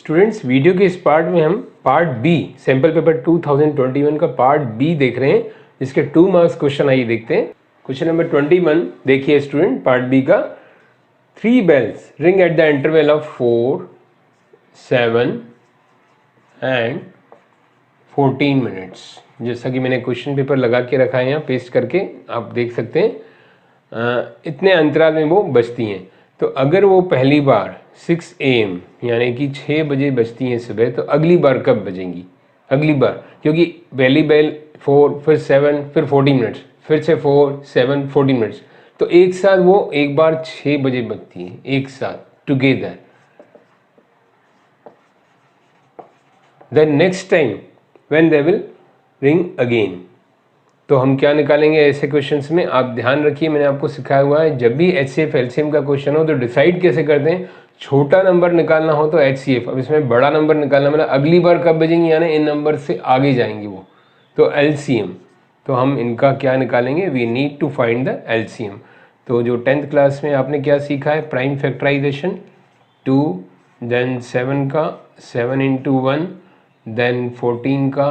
Students, video के इस part में हम पार्ट बी सैम्पल पेपर 2021 का पार्ट बी देख रहे हैं, जिसके 2 मार्क्स क्वेश्चन आइए देखते हैं। क्वेश्चन नंबर 21 देखिए स्टूडेंट, पार्ट बी का। 3 bells ring at the interval of 4, 7 and 14 minutes. जैसा कि मैंने क्वेश्चन पेपर लगा के रखा है यहाँ पेस्ट करके, आप देख सकते हैं इतने अंतराल में वो बजती हैं। तो अगर वो पहली बार 6 AM यानी कि 6 बजे बजती हैं सुबह, तो अगली बार कब बजेंगी? अगली बार, क्योंकि पहली बेल 4, फिर 7, फिर 14 मिनट्स, फिर से 4, 7, 14 मिनट्स, तो एक साथ वो एक बार 6 बजे बजती हैं, एक साथ together. Then next time when they will ring again. तो हम क्या निकालेंगे ऐसे क्वेश्चंस में? आप ध्यान रखिए, मैंने आपको सिखाया हुआ है, जब भी HCF LCM का क्वेश्चन हो तो डिसाइड कैसे करते हैं। छोटा नंबर निकालना हो तो HCF, अब इसमें बड़ा नंबर निकालना, मतलब अगली बार कब बजेंगी, यानी इन नंबर से आगे जाएंगी वो, तो LCM। तो हम इनका क्या निकालेंगे? We need to find the LCM। तो जो 10th क्लास में आपने क्या सीखा है? प्राइम फैक्टराइजेशन 2, देन 7 का 7 × 1, देन 14 का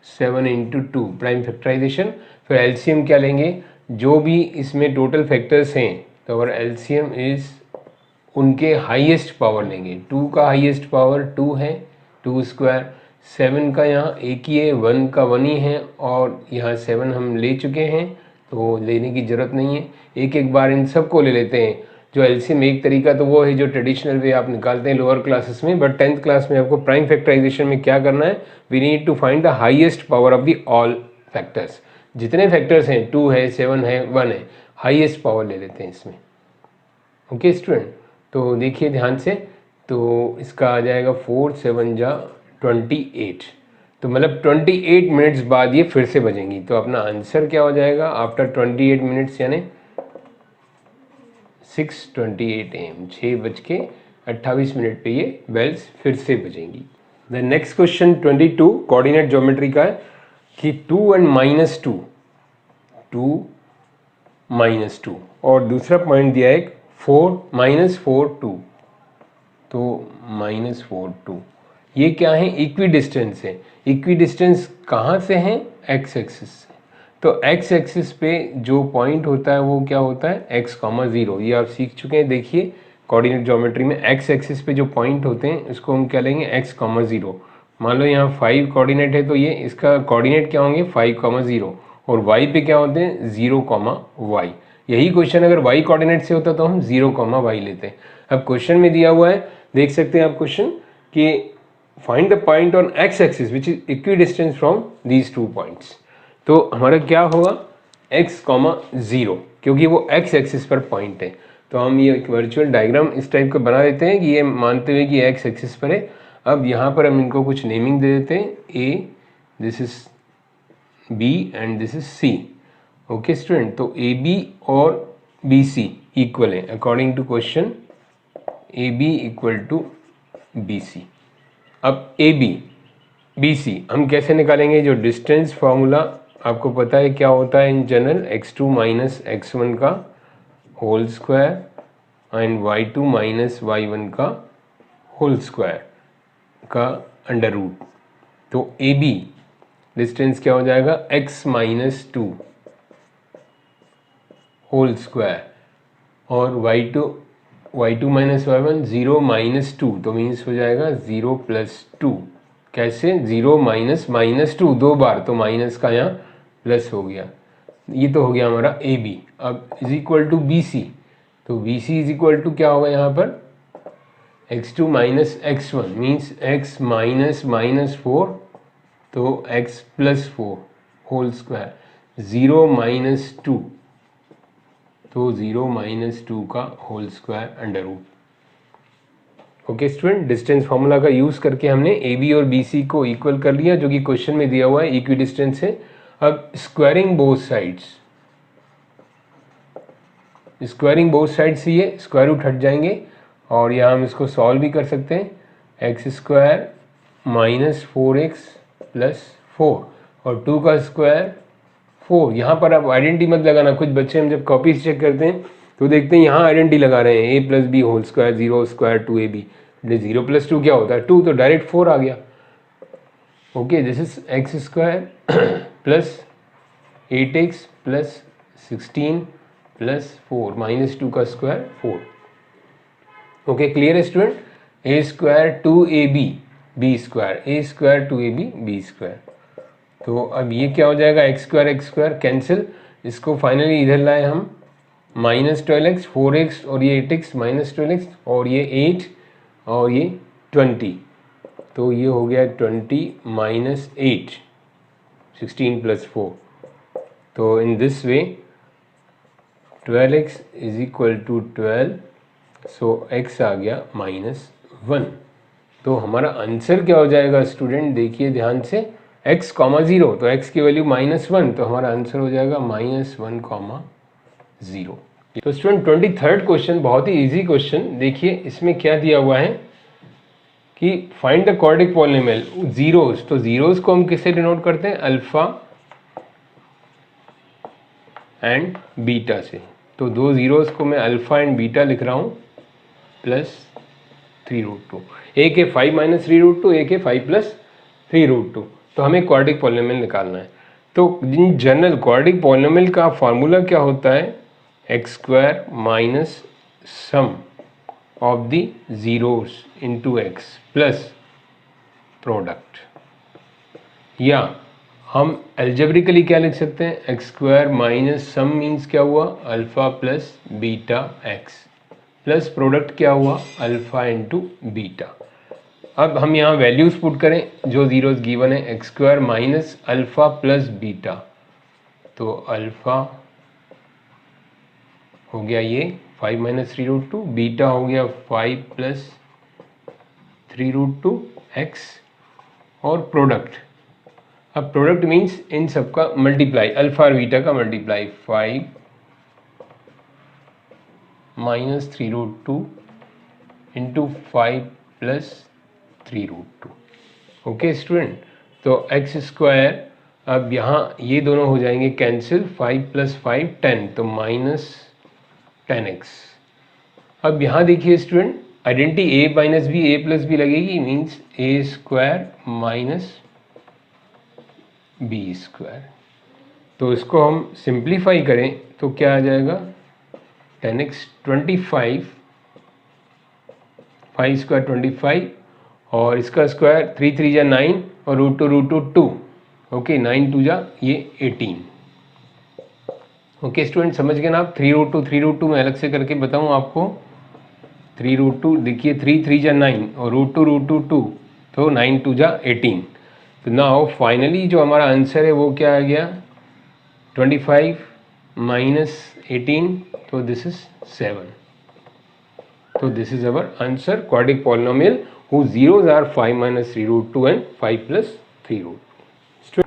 7 × 2 प्राइम फैक्टराइजेशन। फिर एलसीएम क्या लेंगे? जो भी इसमें टोटल फैक्टर्स हैं, तो अगर एलसीएम इज उनके हाईएस्ट पावर लेंगे। 2 का हाईएस्ट पावर 2 है, 2 स्क्वायर। 7 का यहाँ एक ही है, 1 का 1 ही है, और यहाँ 7 हम ले चुके हैं, तो लेने की ज़रूरत नहीं है। एक एक बार इन सबको ले लेते हैं। जो एलसीएम एक तरीका तो वो है जो ट्रेडिशनल वे आप निकालते हैं लोअर क्लासेस में, बट 10th क्लास में आपको प्राइम फैक्टराइजेशन में क्या करना है? We need to find the highest power of the all factors. जितने फैक्टर्स हैं, 2 है, 7 है, 1 है, हाईएस्ट पावर ले लेते हैं इसमें। ओके स्टूडेंट, तो देखिए ध्यान से, तो इसका आ जाएगा 4, 7 जा 28, तो मतलब 28 मिनट्स बाद ये फिर से बजेंगी। तो अपना आंसर क्या हो जाएगा? आफ्टर 28 मिनट्स यानी 6:28 AM, 6:28 पे ये बेल्स फिर से बजेंगी। The next question 22 coordinate geometry का है कि 2 and -2, 2 -2, और दूसरा पॉइंट दिया है 4 -4 2, तो -4 2। ये क्या है? इक्वी डिस्टेंस है। इक्वी डिस्टेंस कहाँ से है? एक्स एक्सिस से। तो एक्स एक्सिस पे जो पॉइंट होता है वो क्या होता है? x, 0। ये आप सीख चुके हैं। देखिए कोऑर्डिनेट ज्योमेट्री में एक्स एक्सिस पे जो पॉइंट होते हैं इसको हम क्या लेंगे? x, 0। मान लो यहाँ 5 कोऑर्डिनेट है, तो ये इसका कोऑर्डिनेट क्या होंगे? 5, 0। और y पे क्या होते हैं? 0, y। यही क्वेश्चन अगर y कोऑर्डिनेट से होता तो हम 0, y लेते हैं। अब क्वेश्चन में दिया हुआ है, देख सकते हैं आप क्वेश्चन कि find the point on x axis which is equi distance from these 2 points. तो हमारा क्या होगा? x, 0, क्योंकि वो x एक्सिस पर पॉइंट है। तो हम ये एक वर्चुअल डायग्राम इस टाइप का बना देते हैं कि ये मानते हुए कि x एक्सिस पर है। अब यहाँ पर हम इनको कुछ नेमिंग दे देते हैं, a, this is b and this is c। Okay student, तो AB और BC इक्वल है according to question. AB equal to BC। अब AB BC हम कैसे निकालेंगे? जो डिस्टेंस फॉर्मूला आपको पता है क्या होता है इन जनरल, x2 - x1 का whole square and y2 - y1 का होल स्क्वायर का अंडर रूट। तो AB डिस्टेंस क्या हो जाएगा? x - 2 होल स्क्वायर, और y2 - y1 0 - 2, तो मीन्स हो जाएगा 0 + 2। कैसे? 0 - 2 दो बार, तो माइनस का यहाँ प्लस हो गया। ये तो हो गया हमारा AB। अब इज इक्वल टू BC, तो BC इज इक्वल टू क्या होगा यहाँ पर? x2 - x1 मीन्स x - -4, तो x + 4 होल स्क्वायर, 0 - 2, तो 0 - 2 का whole square under root. Okay student, distance formula का यूज करके हमने AB और BC को इक्वल कर लिया, जो कि क्वेश्चन में दिया हुआ है, इक्वी डिस्टेंस है। अब squaring both sides, squaring both side से ये स्क्वायर रूट हट जाएंगे, और यहाँ हम इसको सॉल्व भी कर सकते हैं। x² - 4x + 4, और 2 का स्क्वायर 4। यहाँ पर आप आइडेंटिटी मत लगाना। कुछ बच्चे हम जब कॉपीज चेक करते हैं तो देखते हैं यहाँ आइडेंटिटी लगा रहे हैं, a + b whole square 0² 2ab, 0 + 2 क्या होता है 2, तो डायरेक्ट 4 आ गया। Okay, this is x square plus 8x plus 16 plus 4 minus 2 का स्क्वायर 4। ओके, क्लियर है स्टूडेंट? ए स्क्वायर 2ab बी स्क्वायर, ए स्क्वायर 2ab बी स्क्वायर। तो अब ये क्या हो जाएगा, एक्स स्क्वायर कैंसिल, इसको फाइनली इधर लाए हम -12x 4x और ये 8x -12x और ये 8 और ये 20, तो ये हो गया 20 माइनस 8 16 प्लस 4। तो in this way 12x is equal to 12, so x आ गया -1। तो हमारा आंसर क्या हो जाएगा स्टूडेंट, देखिए ध्यान से, x, 0, तो x की वैल्यू -1, तो हमारा आंसर हो जाएगा -1, 0। तो स्टूडेंट 23rd क्वेश्चन बहुत ही इजी क्वेश्चन, देखिए इसमें क्या दिया हुआ है कि find the quadratic polynomial zeros. तो जीरोस को हम किससे डिनोट करते हैं, अल्फा एंड बीटा से। तो दो जीरोस को मैं अल्फा एंड बीटा लिख रहा हूँ प्लस 3√2, एक है 5 - 3√2, एक है 5 + 3√2। तो हमें क्वाड्रेटिक पॉलिनोमियल निकालना है। तो इन जनरल क्वाड्रेटिक पॉलिनोमियल का फॉर्मूला क्या होता है, x² minus sum of the zeros into x plus product, या हम एल्जेब्रिकली क्या लिख सकते हैं, x² माइनस सम मीन्स क्या हुआ, alpha plus beta x plus product क्या हुआ, अल्फा इंटू बीटा। अब हम यहाँ वैल्यूज पुट करें जो जीरोस गिवन है, x² minus alpha plus beta, तो अल्फा हो गया ये 5 - 3√2, बीटा हो गया 5 + 3√2x और प्रोडक्ट। अब प्रोडक्ट मीन्स इन सबका मल्टीप्लाई, अल्फा और बीटा का मल्टीप्लाई, 5 - 3√2 इंटू 5 + 3√2। ओके स्टूडेंट, तो x², अब यहाँ ये दोनों हो जाएंगे कैंसिल, 5 + 5 10, तो -10x। अब यहाँ देखिए student, identity a - b a + b लगेगी, मीन्स a² माइनस b²। तो इसको हम सिंप्लीफाई करें तो क्या आ जाएगा, 10x 25, 5² 25 और इसका स्क्वायर 3 3 = 9 और √2 2। ओके, 9 2 ये 18। ओके स्टूडेंट, समझ गए ना आप? 3√2 मैं अलग से करके बताऊं आपको। 3√2 देखिए, 3 3 = 9 और √2 2, तो 9 2 18। तो नाउ फाइनली जो हमारा आंसर है वो क्या आ गया, 25 माइनस 18, तो दिस इज 7। तो this is our answer, quadratic polynomial whose zeros are 5 - 3√2 and 5 + 3√2।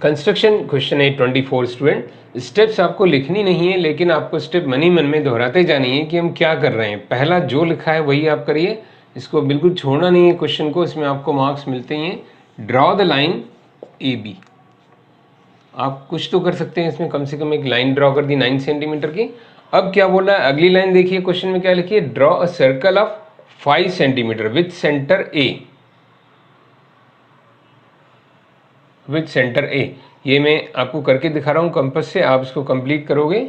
Construction question है 24 स्टूडेंट। स्टेप्स आपको लिखनी नहीं है, लेकिन आपको स्टेप मन ही मन में दोहराते जानी है कि हम क्या कर रहे हैं। पहला जो लिखा है वही आप करिए, इसको बिल्कुल छोड़ना नहीं है क्वेश्चन को, इसमें आपको मार्क्स मिलते हैं। ड्रॉ द लाइन AB, आप कुछ तो कर सकते हैं इसमें, कम से कम एक लाइन ड्रॉ कर दी 9 सेंटीमीटर की। अब क्या बोल रहा है, अगली लाइन देखिए क्वेश्चन में क्या लिखिए, draw a circle of 5 centimetre with centre A, with centre A। ये मैं आपको करके दिखा रहा हूं कंपास से, आप इसको कंप्लीट करोगे।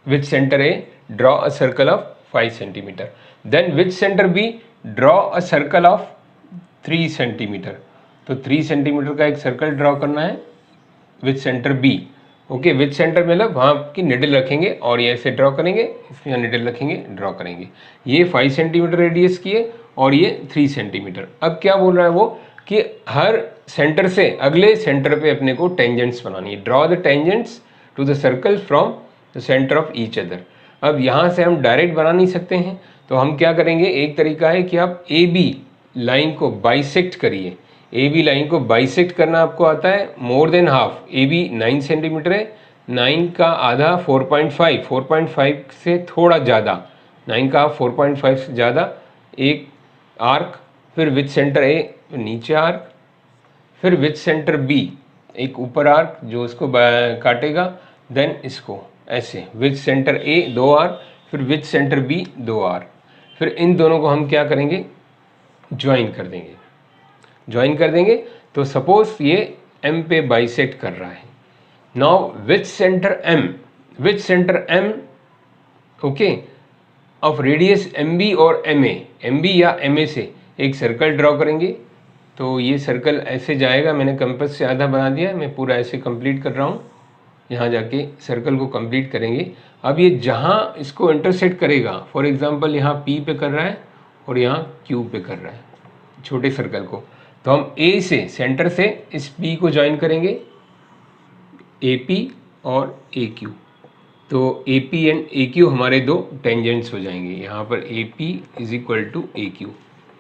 With centre A draw a circle of 5 centimetre, then with centre B draw a circle of 3 centimetre. तो 3 सेंटीमीटर का एक सर्कल ड्रॉ करना है with centre B। Okay, with centre मतलब वहाँ की निडल रखेंगे और ये ऐसे ड्रॉ करेंगे, इसमें निडल रखेंगे, ड्रॉ करेंगे। ये 5 सेंटीमीटर रेडियस की है और ये 3 सेंटीमीटर। अब क्या बोल रहा है वो कि हर सेंटर से अगले सेंटर पे अपने को टेंजेंट्स बनानी है। Draw the tangents to the circle from the centre of each other. अब यहाँ से हम डायरेक्ट बना नहीं सकते हैं, तो हम क्या करेंगे, एक तरीका है कि आप AB लाइन को बाइसेक्ट करिए। AB लाइन को बाइसेक्ट करना आपको आता है, more than half. AB 9 centimetre है, 9 का आधा 4.5, 4.5 से थोड़ा ज़्यादा, 9 का हाफ 4.5 से ज़्यादा, एक आर्क, फिर विथ सेंटर A नीचे आर्क, फिर विथ सेंटर B एक ऊपर आर्क जो इसको काटेगा, देन इसको ऐसे विथ सेंटर A 2 आर्क, फिर विथ सेंटर B 2 आर्क। फिर इन दोनों को हम क्या करेंगे, ज्वाइन कर देंगे। ज्वाइन कर देंगे तो सपोज ये M पे बाइसेक्ट कर रहा है। Now which centre M okay of radius MB और MB या MA से एक सर्कल ड्रॉ करेंगे। तो ये सर्कल ऐसे जाएगा, मैंने कंपास से आधा बना दिया, मैं पूरा ऐसे कंप्लीट कर रहा हूँ। यहाँ जाके सर्कल को कंप्लीट करेंगे। अब ये जहाँ इसको इंटरसेक्ट करेगा, फॉर एग्जांपल यहाँ P पे कर रहा है और यहाँ Q पे कर रहा है छोटे सर्कल को, तो हम A से सेंटर से इस P को ज्वाइन करेंगे, AP और AQ। तो AP एंड AQ हमारे दो टेंजेंट्स हो जाएंगे। यहाँ पर AP is equal to AQ,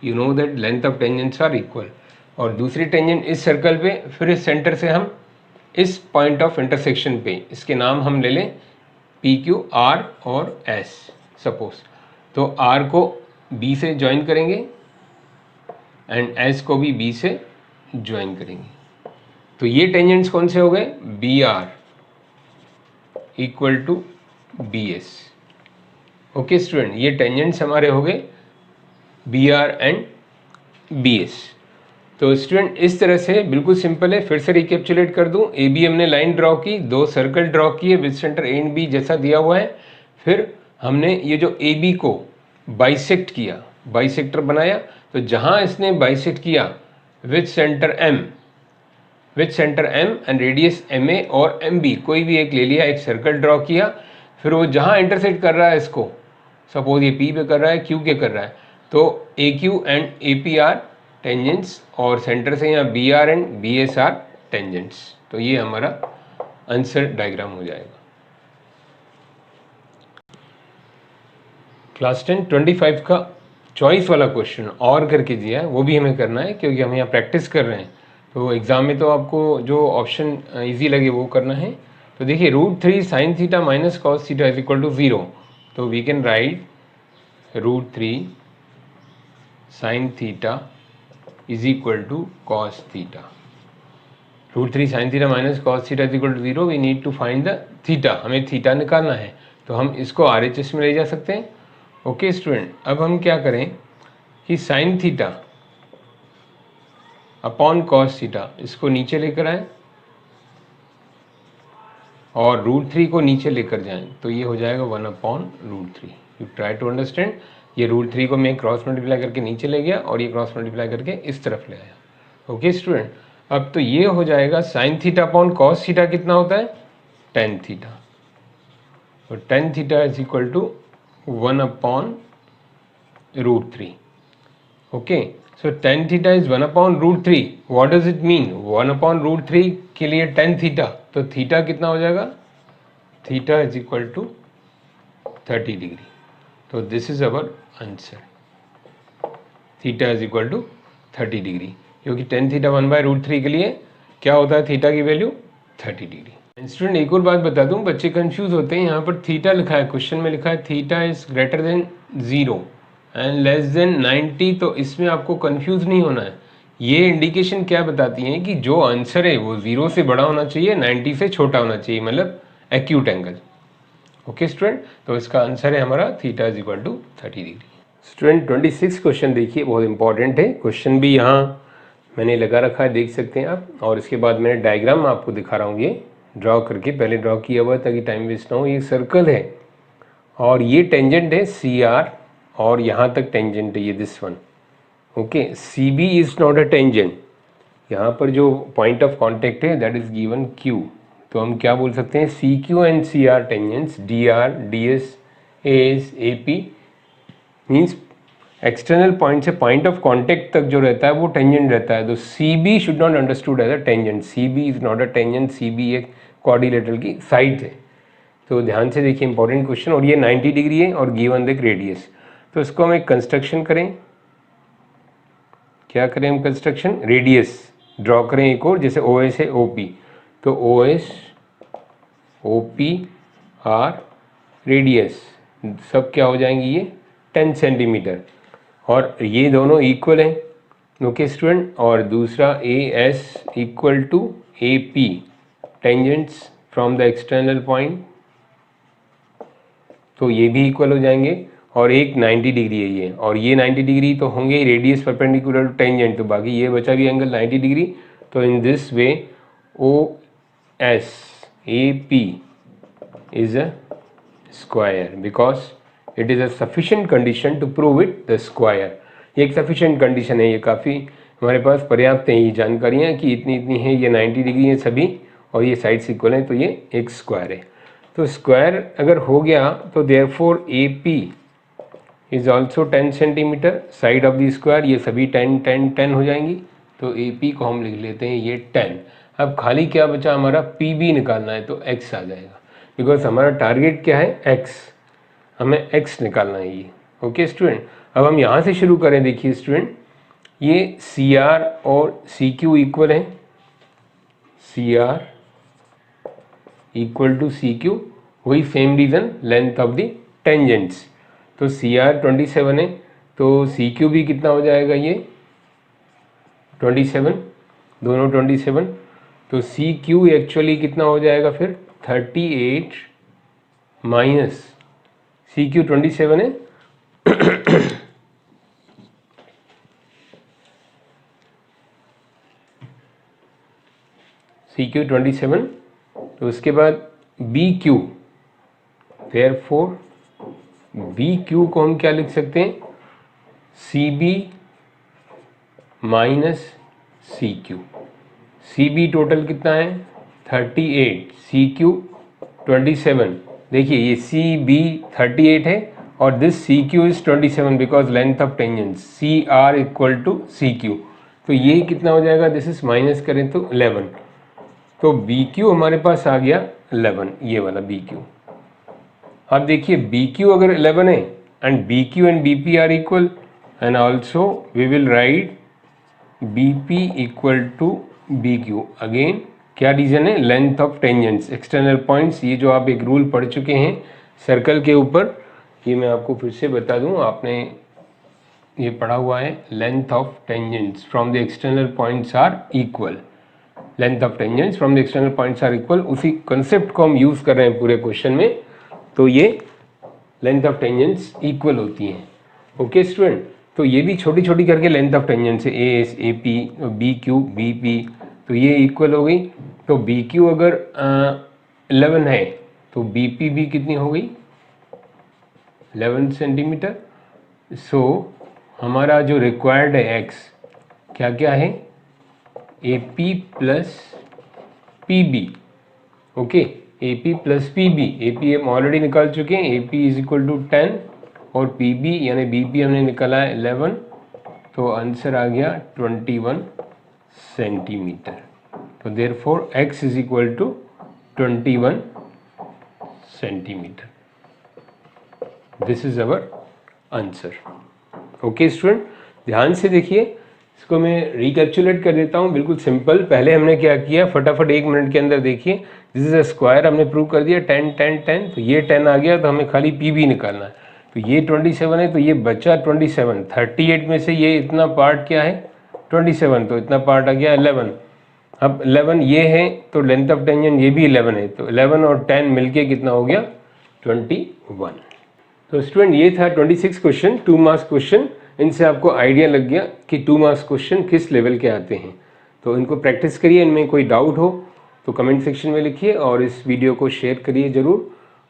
you know that length of tangents are equal. और दूसरी टेंजेंट इस सर्कल पे, फिर इस सेंटर से हम इस पॉइंट ऑफ इंटरसेक्शन पे, इसके नाम हम ले लें PQ, R और S सपोज। तो R को B से ज्वाइन करेंगे एंड S को भी B से ज्वाइन करेंगे। तो ये टेंजेंट्स कौन से हो गए, BR equal to BS। Okay student, ये टेंजेंट्स हमारे हो गए BR एंड BS। तो स्टूडेंट इस तरह से बिल्कुल सिंपल है। फिर से रिकैप्चुलेट कर दूं, AB हमने लाइन ड्रॉ की, दो सर्कल ड्रॉ किए with centre A and B जैसा दिया हुआ है। फिर हमने ये जो AB को बाइसेक्ट किया, बाइसेक्टर बनाया। तो जहां इसने बाइसेक्ट किया with centre M and radius MA और MB, कोई भी एक ले लिया, एक सर्कल ड्रॉ किया। फिर वो जहां इंटरसेक्ट कर रहा है इसको, सपोज ये P पे कर रहा है, Q के कर रहा है, तो AQ and AP are tangents और सेंटर से यहाँ BR and BS are tangents. तो ये हमारा आंसर डायग्राम हो जाएगा। क्लास 10 25 का चॉइस वाला क्वेश्चन और करके दिया है, वो भी हमें करना है क्योंकि हम यहाँ प्रैक्टिस कर रहे हैं। तो एग्ज़ाम में तो आपको जो ऑप्शन इजी लगे वो करना है। तो देखिए √3 sin theta minus cos theta is equal to 0। तो we can write √3 sin theta is equal to cos theta. √3 sin theta minus cos theta is equal to 0। We need to find the theta, हमें theta निकालना है। तो हम इसको RHS में ले जा सकते हैं। ओके स्टूडेंट, अब हम क्या करें कि sin theta upon cos theta इसको नीचे लेकर आए और √3 को नीचे लेकर जाएं, तो ये हो जाएगा 1/√3। You try to understand. ये √3 को मैं क्रॉस मल्टीप्लाई करके नीचे ले गया और ये क्रॉस मल्टीप्लाई करके इस तरफ ले आया। ओके स्टूडेंट, अब तो ये हो जाएगा sin theta upon cos theta कितना होता है, tan थीटा। तो tan theta is equal to 1/√3। Okay, so tan theta is 1/√3। What does it mean, 1/√3 के लिए tan थीटा, तो थीटा कितना हो जाएगा, theta is equal to 30 degree. तो this is our answer, theta is equal to 30 degree, क्योंकि tan theta 1/√3 के लिए क्या होता है, थीटा की वैल्यू 30 डिग्री। स्टूडेंट एक और बात बता दूं, बच्चे कंफ्यूज होते हैं। यहाँ पर थीटा लिखा है, क्वेश्चन में लिखा है theta is greater than 0 and less than 90। तो इसमें आपको कंफ्यूज नहीं होना है। ये इंडिकेशन क्या बताती है कि जो आंसर है वो 0 से बड़ा होना चाहिए, 90 से छोटा होना चाहिए, मतलब एक्यूट एंगल। ओके स्टूडेंट, तो इसका आंसर है हमारा theta is equal to 30 degree. Student 26 question देखिए, बहुत इंपॉर्टेंट है। क्वेश्चन भी यहाँ मैंने लगा रखा है, देख सकते हैं आप। और इसके बाद मैंने डायग्राम आपको दिखा रहा हूँ, ये ड्रॉ करके पहले ड्रॉ किया हुआ ताकि टाइम वेस्ट ना हो। ये सर्कल है और ये टेंजेंट है CR और यहाँ तक टेंजेंट है ये this one. Okay, CB is not a tangent. यहाँ पर जो पॉइंट ऑफ कॉन्टेक्ट है दैट इज गिवन Q। तो हम क्या बोल सकते हैं, CQ and CR tangents, DR, DS, AS, AP means external point से पॉइंट ऑफ कॉन्टेक्ट तक जो रहता है वो टेंजेंट रहता है। तो CB should not understood as a tangent. CB is not a tangent. CB एक क्वाड्रिलेटरल की साइड है। तो ध्यान से देखिए, इंपॉर्टेंट क्वेश्चन। और ये 90 डिग्री है और गिवन द रेडियस। तो इसको हम एक कंस्ट्रक्शन करें, क्या करें हम, कंस्ट्रक्शन रेडियस ड्रॉ करें एक और, जैसे OS है OP। तो OS OP आर रेडियस सब क्या हो जाएंगी, ये 10 सेंटीमीटर और ये दोनों इक्वल हैं। ओके स्टूडेंट, और दूसरा AS equal to AP tangents from the external point, तो ये भी इक्वल हो जाएंगे। और एक 90 डिग्री है ये, और ये 90 डिग्री तो होंगे रेडियस परपेंडिकुलर टू टेंजेंट, तो बाकी ये बचा भी एंगल 90 डिग्री। तो in this way OSAP is a square because it is a sufficient condition to prove it the square। ये एक sufficient condition है, ये काफ़ी हमारे पास पर्याप्त है ये जानकारियाँ कि इतनी इतनी है, ये 90 डिग्री है सभी और ये साइड्स इक्वल है, तो ये एक स्क्वायर है। तो स्क्वायर अगर हो गया तो therefore AP is also 10 centimetre, side of the square ये सभी 10 10 10 हो जाएंगी, तो AP को हम लिख लेते हैं ये 10। अब खाली क्या बचा हमारा, PB निकालना है, तो X आ जाएगा बिकॉज हमारा टारगेट क्या है X, हमें X निकालना है ये। ओके स्टूडेंट, अब हम यहाँ से शुरू करें। देखिए स्टूडेंट, ये CR और CQ इक्वल है, CR इक्वल टू CQ, वही same reason length of the tangents. तो CR 27 है, तो CQ भी कितना हो जाएगा, ये 27, दोनों 27, तो CQ एक्चुअली कितना हो जाएगा फिर 38 माइनस CQ 27 है CQ 27, तो उसके बाद BQ, देयरफॉर BQ को हम क्या लिख सकते हैं, CB minus CQ। CB total कितना है 38, CQ 27। देखिए ये CB 38 है और this CQ is 27 because length of tangents CR equal to CQ। तो ये कितना हो जाएगा, दिस इज माइनस करें तो 11, तो BQ हमारे पास आ गया 11, ये वाला BQ। अब देखिए BQ अगर 11 है and BQ and BP are equal, and also we will write BP equal to BQ। Again क्या रीज़न है, length of tangents, external points, ये जो आप एक रूल पढ़ चुके हैं सर्कल के ऊपर, ये मैं आपको फिर से बता दूं, आपने ये पढ़ा हुआ है, length of tangents from the external points are equal, length of tangents from the external points are equal, उसी कंसेप्ट को हम यूज़ कर रहे हैं पूरे क्वेश्चन में। तो ये लेंथ ऑफ टेंजेंट्स इक्वल होती हैं। ओके स्टूडेंट, तो ये भी छोटी छोटी करके लेंथ ऑफ टेंजेंट्स है, AS AP BQ BP, तो ये इक्वल हो गई। तो BQ अगर 11 है तो BP भी कितनी हो गई 11 सेंटीमीटर। सो हमारा जो रिक्वायर्ड है X क्या क्या है, AP plus PB। Okay, AP plus PB, AP हम ऑलरेडी निकाल चुके हैं, AP इज इक्वल टू 10 और PB यानी BP हमने निकाला है 11, तो आंसर आ गया 21 सेंटीमीटर। तो therefore X is equal to 21 centimetre, this is our answer. Okay student, ध्यान से देखिए, इसको मैं रिकैप्चुलेट कर देता हूँ, बिल्कुल सिंपल। पहले हमने क्या किया, फटाफट 1 मिनट के अंदर देखिए, दिस इज अ स्क्वायर, हमने प्रूव कर दिया 10 10 10, तो ये 10 आ गया, तो हमें खाली PB निकालना है। तो ये 27 है, तो ये बचा 27, 38 में से ये इतना पार्ट क्या है 27, तो इतना पार्ट आ गया 11। अब 11 ये है, तो लेंथ ऑफ टेंजेंट ये भी 11 है, तो 11 और 10 मिलके कितना हो गया 21। तो स्टूडेंट ये था 26 क्वेश्चन, 2 मार्क्स क्वेश्चन। इनसे आपको आइडिया लग गया कि 2 मार्क्स क्वेश्चन किस लेवल के आते हैं। तो इनको प्रैक्टिस करिए, इनमें कोई डाउट हो तो कमेंट सेक्शन में लिखिए और इस वीडियो को शेयर करिए ज़रूर।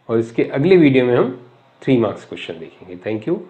और इसके अगले वीडियो में हम 3 मार्क्स क्वेश्चन देखेंगे। Thank you.